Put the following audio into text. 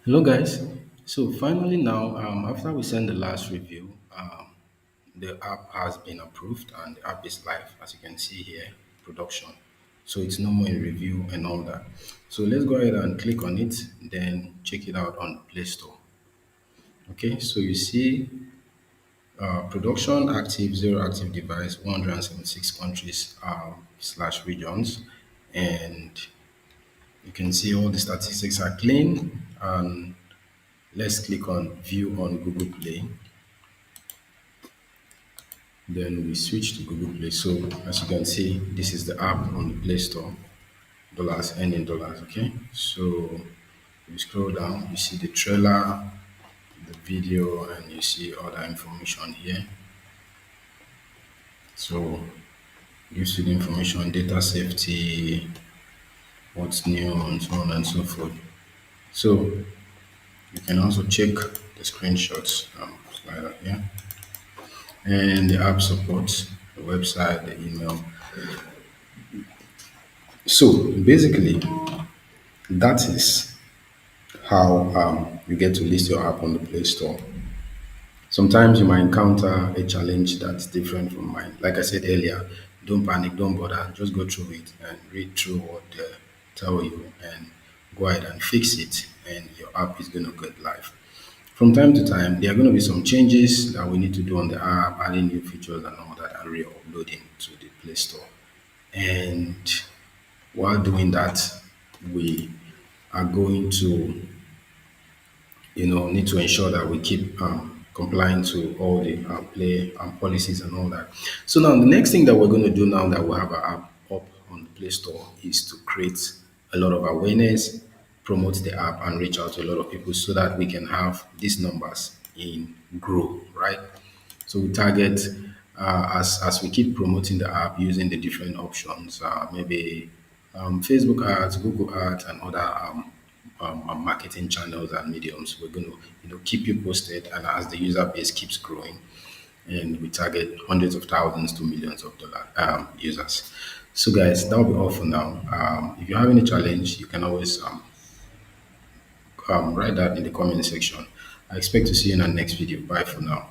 Hello guys. So finally now, after we send the last review, the app has been approved and the app is live, as you can see here, production. So it's no more in review and all that. So let's go ahead and click on it, then check it out on Play Store. Okay, so you see production active, zero active device, 176 countries slash regions, and you can see all the statistics are clean. And let's click on view on Google Play. Then we switch to Google Play. So as you can see, this is the app on the Play Store. Dollars earning dollars. Okay. So you scroll down, you see the trailer, the video, and you see other information here. So you see the information, data safety, what's new, and so on and so forth. So you can also check the screenshots slider here, and the app supports the website, the email. So basically, that is how you get to list your app on the Play Store. Sometimes you might encounter a challenge that's different from mine. Like I said earlier, don't panic, don't bother, just go through it and read through what they tell you and go ahead and fix it, and your app is going to get live. From time to time, there are going to be some changes that we need to do on the app, adding new features and all that, and re-uploading to the Play Store. And while doing that, we are going to need to ensure that we keep complying to all the play policies and all that. So now the next thing that we're going to do now that we have our app up on the Play Store is to create a lot of awareness, promote the app, and reach out to a lot of people so that we can have these numbers in grow, right? So we target as we keep promoting the app using the different options, maybe Facebook ads, Google ads, and other marketing channels and mediums. We're going to keep you posted, and as the user base keeps growing, and we target hundreds of thousands to millions of dollar users. So guys, that'll be all for now. If you have any challenge, you can always write that in the comment section. I expect to see you in our next video. Bye for now.